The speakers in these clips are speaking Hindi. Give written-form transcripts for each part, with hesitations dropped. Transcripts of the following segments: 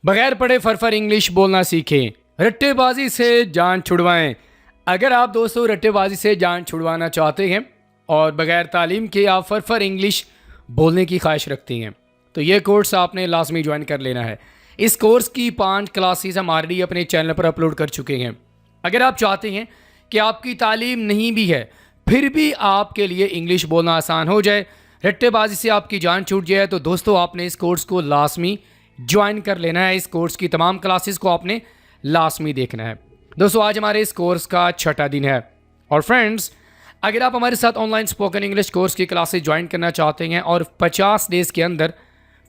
बगैर पढ़े फरफर इंग्लिश बोलना सीखें, रट्टेबाजी से जान छुड़वाएं। अगर आप दोस्तों रट्टेबाजी से जान छुड़वाना चाहते हैं और बगैर तालीम के आप फरफर इंग्लिश बोलने की ख्वाहिश रखती हैं तो ये कोर्स आपने लाजमी ज्वाइन कर लेना है। इस कोर्स की 5 क्लासेस हम ऑलरेडी अपने चैनल पर अपलोड कर चुके हैं। अगर आप चाहते हैं कि आपकी तालीम नहीं भी है फिर भी आपके लिए इंग्लिश बोलना आसान हो जाए, रट्टेबाजी से आपकी जान छूट जाए, तो दोस्तों आपने इस कोर्स को लाजमी ज्वाइन कर लेना है। इस कोर्स की तमाम क्लासेस को आपने लाजमी देखना है। दोस्तों आज हमारे इस कोर्स का 6ठा दिन है और फ्रेंड्स अगर आप हमारे साथ ऑनलाइन स्पोकन इंग्लिश कोर्स की क्लासेस ज्वाइन करना चाहते हैं और 50 डेज़ के अंदर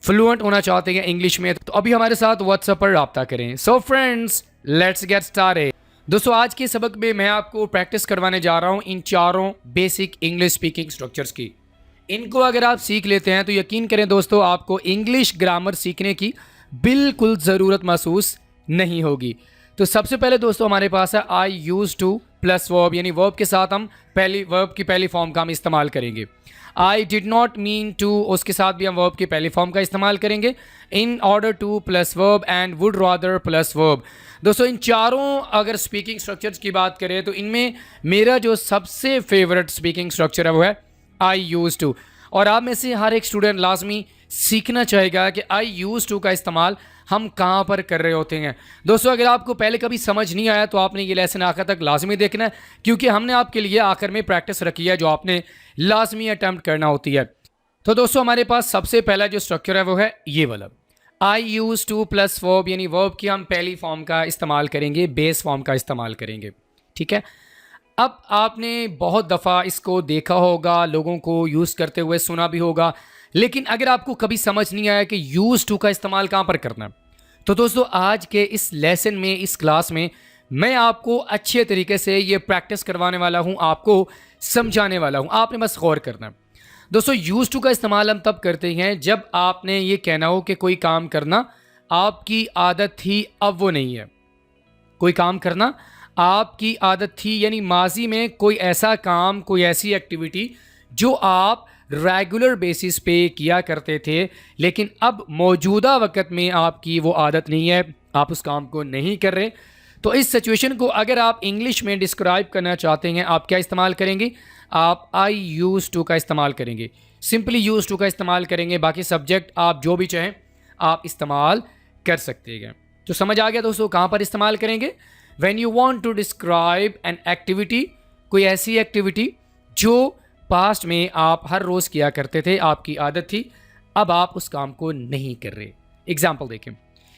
फ्लुएंट होना चाहते हैं इंग्लिश में तो अभी हमारे साथ व्हाट्सएप पर रब्ता करें। So friends let's get started. दोस्तों आज के सबक में मैं आपको प्रैक्टिस करवाने जा रहा हूं इन चारों बेसिक इंग्लिश स्पीकिंग स्ट्रक्चर्स की। इनको अगर आप सीख लेते हैं तो यकीन करें दोस्तों आपको इंग्लिश ग्रामर सीखने की बिल्कुल ज़रूरत महसूस नहीं होगी। तो सबसे पहले दोस्तों हमारे पास है आई यूज टू प्लस वर्ब, यानी वर्ब के साथ हम वर्ब की पहली फॉर्म का हम इस्तेमाल करेंगे। I did not mean to, उसके साथ भी हम वर्ब की पहली फॉर्म का इस्तेमाल करेंगे। इन order two plus verb and would rather plus verb. दोस्तों इन चारों अगर स्पीकिंग स्ट्रक्चर्स की बात करें तो इनमें मेरा जो सबसे फेवरेट स्पीकिंग स्ट्रक्चर है वो है आई यूज टू। और आप में से हर एक स्टूडेंट लाजमी सीखना चाहेगा कि आई यूज टू का इस्तेमाल हम कहाँ पर कर रहे होते हैं। दोस्तों अगर आपको पहले कभी समझ नहीं आया तो आपने ये लेसन आखिर तक लाजमी देखना है, क्योंकि हमने आपके लिए आखिर में प्रैक्टिस रखी है जो आपने लाजमी अटैम्प्ट करना होती है। तो दोस्तों हमारे पास सबसे पहला जो स्ट्रक्चर है वो है ये वाला आई यूज टू प्लस वर्ब, यानी वर्ब की हम पहली फॉर्म का इस्तेमाल करेंगे, बेस फॉर्म का इस्तेमाल करेंगे। ठीक है, अब आपने बहुत दफ़ा इसको देखा होगा, लोगों को यूज़ करते हुए सुना भी होगा, लेकिन अगर आपको कभी समझ नहीं आया कि यूज़ टू का इस्तेमाल कहाँ पर करना है तो दोस्तों आज के इस लेसन में, इस क्लास में मैं आपको अच्छे तरीके से ये प्रैक्टिस करवाने वाला हूँ, आपको समझाने वाला हूँ। आपने बस गौर करना है। दोस्तों यूज़ टू का इस्तेमाल हम तब करते हैं जब आपने ये कहना हो कि कोई काम करना आपकी आदत थी अब वो नहीं है। कोई काम करना आपकी आदत थी, यानी माजी में कोई ऐसा काम, कोई ऐसी एक्टिविटी जो आप रेगुलर बेसिस पे किया करते थे लेकिन अब मौजूदा वक्त में आपकी वो आदत नहीं है, आप उस काम को नहीं कर रहे। तो इस सिचुएशन को अगर आप इंग्लिश में डिस्क्राइब करना चाहते हैं आप क्या इस्तेमाल करेंगे? आप आई यूज टू का इस्तेमाल करेंगे, सिंपली यूज टू का इस्तेमाल करेंगे। बाकी सब्जेक्ट आप जो भी चाहें आप इस्तेमाल कर सकते हैं। तो समझ आ गया दोस्तों कहाँ पर इस्तेमाल करेंगे? When you want to describe an activity, कोई ऐसी एक्टिविटी जो पास्ट में आप हर रोज़ किया करते थे, आपकी आदत थी, अब आप उस काम को नहीं कर रहे। एग्जाम्पल देखें,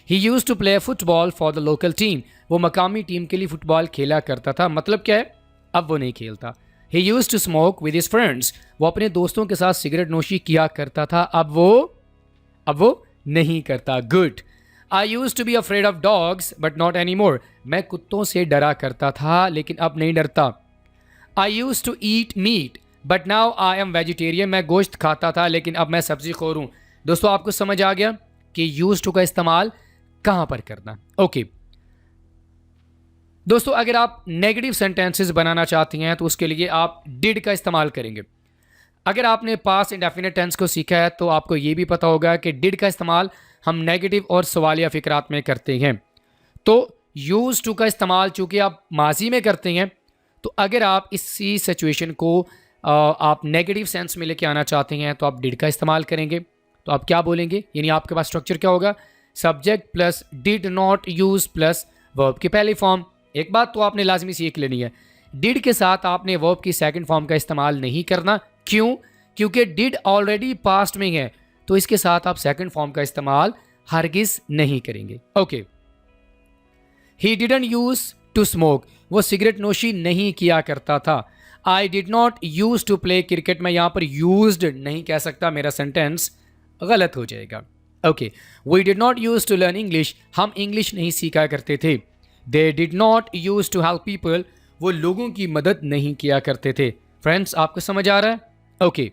He used to play football for the local team, वो मकामी टीम के लिए फुटबॉल खेला करता था। मतलब क्या है? अब वो नहीं खेलता। He used to smoke with his friends, वो अपने दोस्तों के साथ सिगरेट नोशी किया करता था, अब वो नहीं करता। Good. I used to be afraid of dogs but not anymore, मैं कुत्तों से डरा करता था लेकिन अब नहीं डरता। I used to eat meat but now I am vegetarian, मैं गोश्त खाता था लेकिन अब मैं सब्जी खोर हूँ। दोस्तों आपको समझ आ गया कि यूज टू का इस्तेमाल कहाँ पर करना। ओके दोस्तों अगर आप नेगेटिव सेंटेंसेस बनाना चाहते हैं तो उसके लिए आप डिड का इस्तेमाल करेंगे। अगर आपने पास्ट इंडेफिनिट टेंस को सीखा है तो आपको ये भी पता होगा कि डिड का इस्तेमाल हम नेगेटिव और सवालिया फिक्रात में करते हैं। तो यूज टू का इस्तेमाल चूँकि आप माजी में करते हैं तो अगर आप इसी सिचुएशन को आप नेगेटिव सेंस में लेके आना चाहते हैं तो आप डिड का इस्तेमाल करेंगे। तो आप क्या बोलेंगे? यानी आपके पास स्ट्रक्चर क्या होगा? Subject plus did not use plus verb की पहली फॉर्म। एक बात तो आपने लाजमी सीख लेनी है, डिड के साथ आपने वर्ब की सेकंड फॉर्म का इस्तेमाल नहीं करना। क्यों? क्योंकि डिड ऑलरेडी पास्ट में है तो इसके साथ आप सेकंड फॉर्म का इस्तेमाल हरगिज नहीं करेंगे। Okay, he didn't use to smoke, वो सिगरेट नोशी नहीं किया करता था। I did not use to play cricket, मैं यहाँ पर यूज्ड नहीं कह सकता, मेरा सेंटेंस गलत हो जाएगा। Okay, we did not use to learn English, हम इंग्लिश नहीं सीखा करते थे। They did not use to help people, वो लोगों की मदद नहीं किया करते थे। फ्रेंड्स आपको समझ आ रहा है? ओके,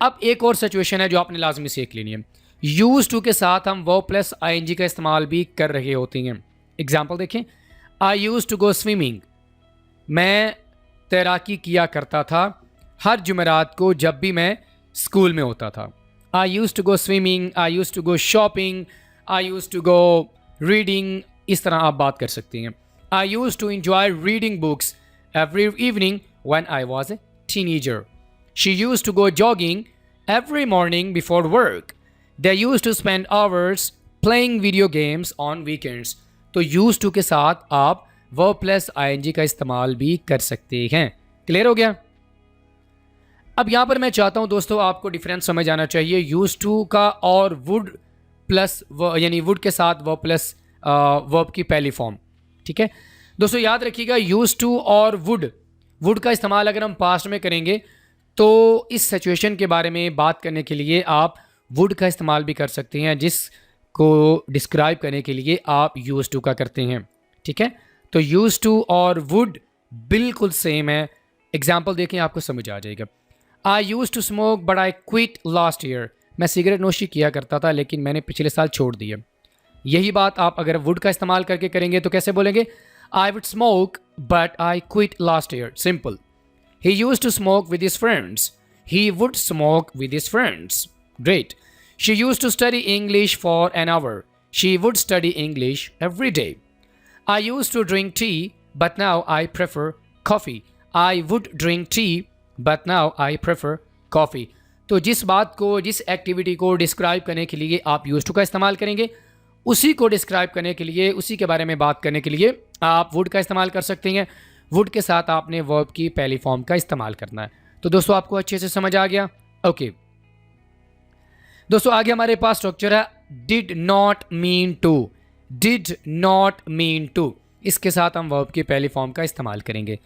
अब एक और सिचुएशन है जो आपने लाजमी सीख लेनी है। यूज टू के साथ हम वर्ब प्लस आईएनजी का इस्तेमाल भी कर रहे होते हैं। एग्जाम्पल देखें, आई यूज टू गो स्विमिंग, मैं तैराकी किया करता था हर जुमेरात को जब भी मैं स्कूल में होता था। I use to go swimming, I use to go shopping, I use to go reading, इस तरह आप बात कर सकती हैं। I use to enjoy reading books every evening when I was a teenager. She use to go jogging every morning before work. They use to spend hours playing video games on weekends. तो यूज टू के साथ आप वर्ब प्लस आईएनजी का इस्तेमाल भी कर सकते हैं। क्लियर हो गया? अब यहाँ पर मैं चाहता हूँ दोस्तों आपको डिफरेंस समझ आना चाहिए यूज टू का और वुड प्लस यानी वुड के साथ वर्ब प्लस वर्ब की पहली फॉर्म। ठीक है दोस्तों, याद रखिएगा यूज टू और वुड का इस्तेमाल अगर हम पास्ट में करेंगे तो इस सिचुएशन के बारे में बात करने के लिए आप वुड का इस्तेमाल भी कर सकते हैं, जिसको डिस्क्राइब करने के लिए आप यूज टू का करते हैं। ठीक है, तो यूज टू और वुड बिल्कुल सेम है। एग्जाम्पल देखें, आपको समझ आ जाएगा। I use to smoke but I quit last year. मैं सिगरेट नोशी किया करता था लेकिन मैंने पिछले साल छोड़ दिया। यही बात आप अगर वुड का इस्तेमाल करके करेंगे तो कैसे बोलेंगे? I would smoke but I quit last year. Simple. He use to smoke with his friends. He would smoke with his friends. Great. She use to study English for an hour. She would study English every day. I use to drink tea but now I prefer coffee. I would drink tea but now I prefer coffee. तो जिस बात को, जिस एक्टिविटी को डिस्क्राइब करने के लिए आप यूज टू का इस्तेमाल करेंगे, उसी को डिस्क्राइब करने के लिए, उसी के बारे में बात करने के लिए आप वुड का इस्तेमाल कर सकते हैं। वुड के साथ आपने वर्ब की पहली फॉर्म का इस्तेमाल करना है। तो दोस्तों आपको अच्छे से समझ आ गया? ओके दोस्तों, आगे हमारे पास स्ट्रक्चर है did not mean to. Did not mean to, इसके साथ हम वर्ब की पहली फॉर्म का इस्तेमाल करेंगे।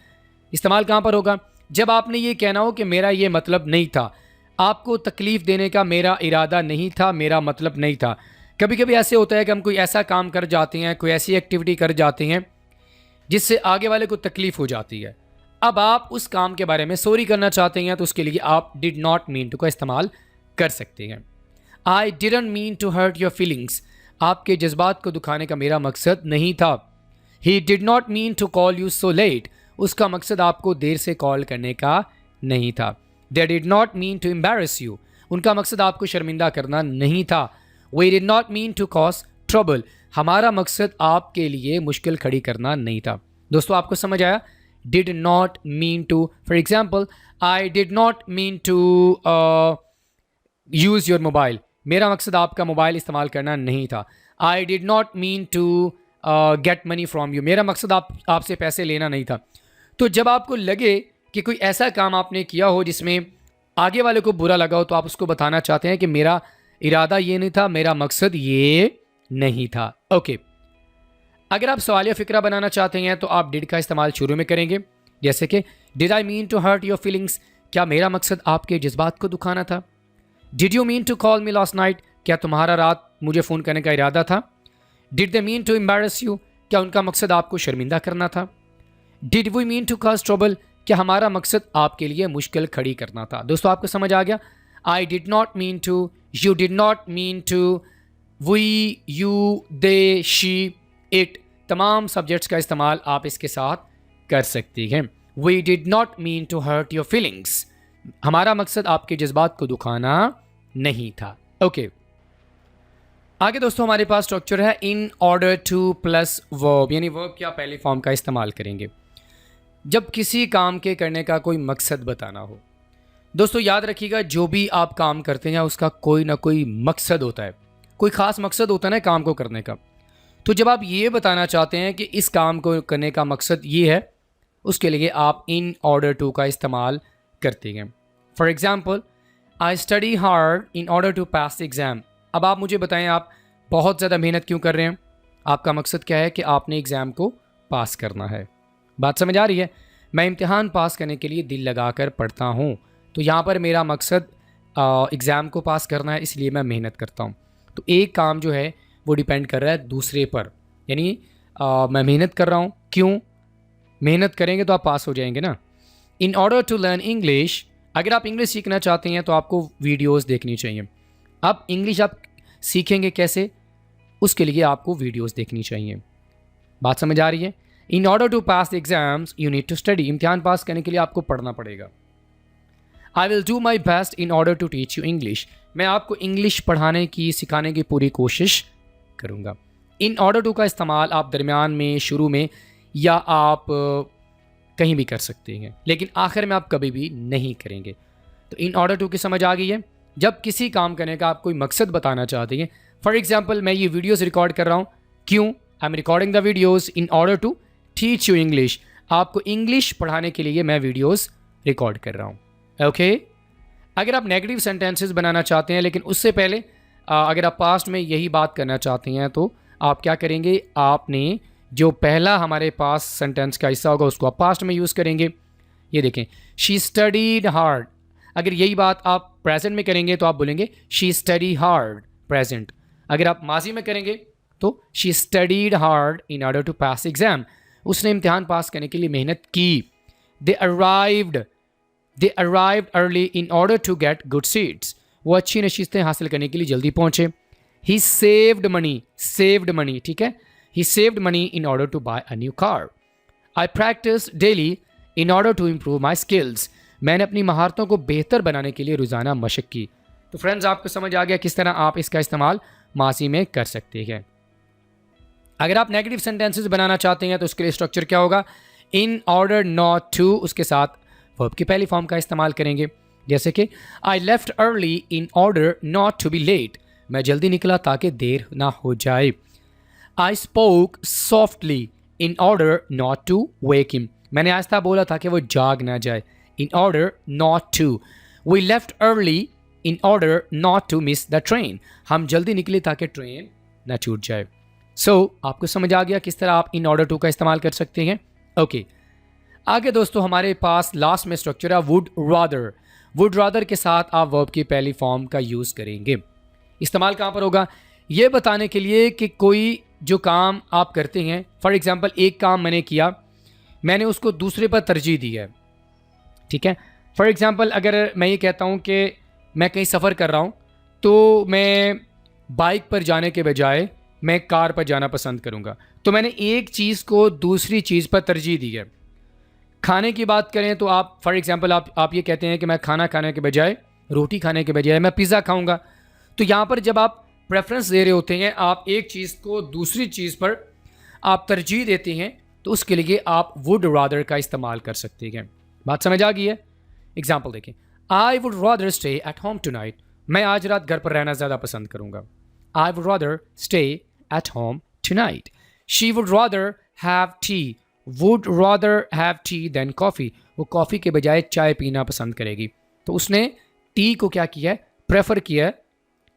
इस्तेमाल कहाँ पर होगा? जब आपने ये कहना हो कि मेरा ये मतलब नहीं था, आपको तकलीफ देने का मेरा इरादा नहीं था, मेरा मतलब नहीं था। कभी कभी ऐसे होता है कि हम कोई ऐसा काम कर जाते हैं, कोई ऐसी एक्टिविटी कर जाते हैं जिससे आगे वाले को तकलीफ हो जाती है। अब आप उस काम के बारे में सॉरी करना चाहते हैं तो उसके लिए आप डिड नॉट मीन टू का इस्तेमाल कर सकते हैं। I didn't mean to hurt your feelings. आपके जज्बात को दुखाने का मेरा मकसद नहीं था। He did not mean to call you so late. उसका मकसद आपको देर से कॉल करने का नहीं था। They did not mean to embarrass you. उनका मकसद आपको शर्मिंदा करना नहीं था। We did not mean to cause trouble. हमारा मकसद आपके लिए मुश्किल खड़ी करना नहीं था। दोस्तों आपको समझ आया? Did not mean to, for example, I did not mean to use your mobile. मेरा मकसद आपका मोबाइल इस्तेमाल करना नहीं था। I did not mean to get money from you. मेरा मकसद आपसे पैसे लेना नहीं था। तो जब आपको लगे कि कोई ऐसा काम आपने किया हो जिसमें आगे वाले को बुरा लगा हो, तो आप उसको बताना चाहते हैं कि मेरा इरादा ये नहीं था, मेरा मकसद ये नहीं था। ओके, अगर आप सवालिया फ़िक्रा बनाना चाहते हैं तो आप डिड का इस्तेमाल शुरू में करेंगे, जैसे कि did I mean to hurt your feelings. क्या मेरा मकसद आपके जज्बात को दुखाना था? Did you mean to call me last night. क्या तुम्हारा रात मुझे फ़ोन करने का इरादा था? Did they mean to embarrass you. क्या उनका मकसद आपको शर्मिंदा करना था? Did we mean to cause trouble. क्या हमारा मकसद आपके लिए मुश्किल खड़ी करना था? दोस्तों आपको समझ आ गया? I did not mean to, you did not mean to, we, you, they, she, it, तमाम सब्जेक्ट्स का इस्तेमाल आप इसके साथ कर सकती हैं। वी did not mean to hurt your फीलिंग्स। हमारा मकसद आपके जज्बात को दुखाना नहीं था। ओके, आगे दोस्तों हमारे पास स्ट्रक्चर है in order two plus verb, यानी वर्ब क्या पहली फॉर्म का इस्तेमाल करेंगे जब किसी काम के करने का कोई मकसद बताना हो। दोस्तों याद रखिएगा, जो भी आप काम करते हैं उसका कोई ना कोई मकसद होता है, कोई ख़ास मकसद होता है ना काम को करने का। तो जब आप ये बताना चाहते हैं कि इस काम को करने का मकसद ये है, उसके लिए आप इन ऑर्डर टू का इस्तेमाल करते हैं। For example, I study hard in order to pass the exam. अब आप मुझे बताएं, आप बहुत ज़्यादा मेहनत क्यों कर रहे हैं? आपका मकसद क्या है कि आपने एग्ज़ाम को पास करना है। बात समझ आ रही है? मैं इम्तिहान पास करने के लिए दिल लगाकर पढ़ता हूँ। तो यहाँ पर मेरा मकसद एग्ज़ाम को पास करना है, इसलिए मैं मेहनत करता हूँ। तो एक काम जो है वो डिपेंड कर रहा है दूसरे पर, यानी मैं मेहनत कर रहा हूँ। क्यों? मेहनत करेंगे तो आप पास हो जाएंगे ना। In order to learn English, अगर आप इंग्लिश सीखना चाहते हैं तो आपको वीडियोस देखनी चाहिए। अब इंग्लिश आप सीखेंगे कैसे? उसके लिए आपको वीडियोस देखनी चाहिए। बात समझ आ रही है? In order to pass the exams you need to study. इम्तिहान पास करने के लिए आपको पढ़ना पड़ेगा। I will do my best in order to teach you English. मैं आपको इंग्लिश पढ़ाने की, सिखाने की पूरी कोशिश करूँगा। इन ऑर्डर टू का इस्तेमाल आप दरमियान में, शुरू में या आप कहीं भी कर सकते हैं, लेकिन आखिर में आप कभी भी नहीं करेंगे। तो इन ऑर्डर टू की समझ आ गई है। जब किसी काम करने का आप कोई मकसद बताना चाहते हैं, फॉर एग्जाम्पल मैं ये वीडियोज़ रिकॉर्ड कर रहा हूँ, क्यों? I am recording the videos in order to teach you English. आपको इंग्लिश पढ़ाने के लिए मैं वीडियोज़ रिकॉर्ड कर रहा हूँ। ओके। अगर आप नेगेटिव सेंटेंसेस बनाना चाहते हैं, लेकिन उससे पहले अगर आप पास्ट में यही बात करना चाहते हैं, तो आप क्या करेंगे? आपने जो पहला हमारे पास सेंटेंस का हिस्सा होगा उसको आप पास्ट में यूज़ करेंगे। ये देखें, शी स्टडीड हार्ड। अगर यही बात आप प्रेजेंट में करेंगे तो आप बोलेंगे शी स्टडी हार्ड प्रेजेंट। अगर आप माजी में करेंगे तो she studied hard in order to pass exam. उसने इम्तिहान पास करने के लिए मेहनत की। They arrived early in order to get good seats. वो अच्छी नशिस्तें हासिल करने के लिए जल्दी पहुंचे। ही सेव्ड मनी, ठीक है। He saved money in order to buy a new car. I practice daily in order to improve my skills. मैंने अपनी महारतों को बेहतर बनाने के लिए रोज़ाना मशक की। तो फ्रेंड्स, आपको समझ आ गया किस तरह आप इसका इस्तेमाल माजी में कर सकते हैं। अगर आप नेगेटिव सेंटेंसेस बनाना चाहते हैं तो उसके लिए स्ट्रक्चर क्या होगा? इन ऑर्डर नॉट टू, उसके साथ वर्ब की पहली फॉर्म का इस्तेमाल करेंगे। जैसे कि I left early in order not to be late. मैं जल्दी निकला ताकि देर ना हो जाए। I spoke softly in order not to wake him. मैंने आहिस्ता बोला था कि वो जाग ना जाए। In order not to. We left early in order not to miss the train. हम जल्दी निकले ताकि ट्रेन ना छूट जाए। आपको समझ आ गया किस तरह आप in order to का इस्तेमाल कर सकते हैं। ओके, आगे दोस्तों हमारे पास लास्ट में स्ट्रक्चर है would rather. would rather के साथ आप वर्ब की पहली फॉर्म का यूज़ करेंगे। इस्तेमाल कहाँ पर होगा? ये बताने के लिए कि कोई जो काम आप करते हैं, फॉर एग्जांपल एक काम मैंने किया, मैंने उसको दूसरे पर तरजीह दी है, ठीक है। फॉर एग्जांपल अगर मैं ये कहता हूँ कि मैं कहीं सफ़र कर रहा हूँ तो मैं बाइक पर जाने के बजाय मैं कार पर जाना पसंद करूँगा, तो मैंने एक चीज़ को दूसरी चीज़ पर तरजीह दी है। खाने की बात करें तो आप फॉर एग्जांपल आप ये कहते हैं कि मैं खाना खाने के बजाय, रोटी खाने के बजाय मैं पिज़्ज़ा खाऊँगा। तो यहाँ पर जब आप प्रेफरेंस दे रहे होते हैं, आप एक चीज़ को दूसरी चीज़ पर आप तरजीह देते हैं, तो उसके लिए आप वुड रादर का इस्तेमाल कर सकते हैं। बात समझ आ गई है? एग्जाम्पल देखें, I would rather stay at home tonight. मैं आज रात घर पर रहना ज़्यादा पसंद करूँगा। I would rather stay at home tonight. She would rather have tea. Would rather have tea than coffee. वो कॉफ़ी के बजाय चाय पीना पसंद करेगी, तो उसने टी को क्या किया है? प्रेफर किया है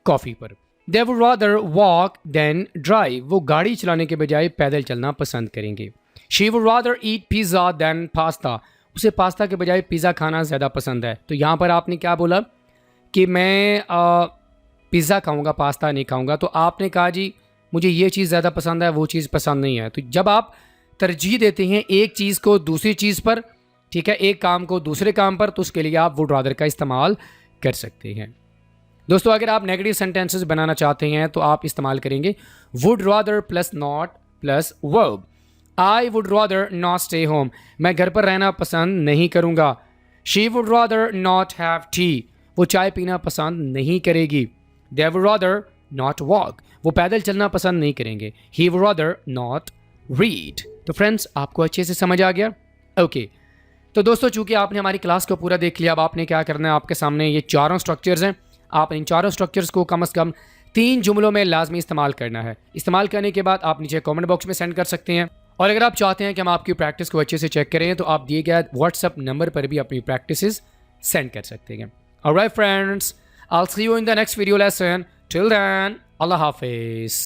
कॉफ़ी पर। They would rather walk than drive. वो गाड़ी चलाने के बजाय पैदल चलना पसंद करेंगे। She would rather eat pizza than pasta. उसे पास्ता के बजाय पिज़्ज़ा खाना ज़्यादा पसंद है। तो यहाँ पर आपने क्या बोला कि मैं पिज़्ज़ा खाऊंगा, पास्ता नहीं खाऊंगा। तो आपने कहा जी मुझे ये चीज़ ज़्यादा पसंद है, वो चीज़ पसंद नहीं है। तो जब आप तरजीह देते हैं एक चीज़ को दूसरी चीज़ पर, ठीक है, एक काम को दूसरे काम पर, तो उसके लिए आप वुड रादर का इस्तेमाल कर सकते हैं। दोस्तों, अगर आप नेगेटिव सेंटेंसेस बनाना चाहते हैं तो आप इस्तेमाल करेंगे would rather plus not plus verb. I would rather not stay home. मैं घर पर रहना पसंद नहीं करूँगा। She would rather not have T. वो चाय पीना पसंद नहीं करेगी। They would rather not walk. वो पैदल चलना पसंद नहीं करेंगे। He would rather not read. तो फ्रेंड्स, आपको अच्छे से समझ आ गया? ओके। तो दोस्तों, चूंकि आपने हमारी क्लास को पूरा देख लिया, अब आपने क्या करना है, आपके सामने ये चारों स्ट्रक्चर्स हैं। आप इन चारों स्ट्रक्चर्स को कम से कम 3 जुमलों में लाजमी इस्तेमाल करना है। इस्तेमाल करने के बाद आप नीचे कमेंट बॉक्स में सेंड कर सकते हैं। और अगर आप चाहते हैं कि हम आपकी प्रैक्टिस को अच्छे से चेक करें तो आप दिए गए व्हाट्सएप नंबर पर भी अपनी प्रैक्टिसेस सेंड कर सकते हैं। Alright friends, I will see you in the next video lesson. Till then, अल्लाह हाफिज़।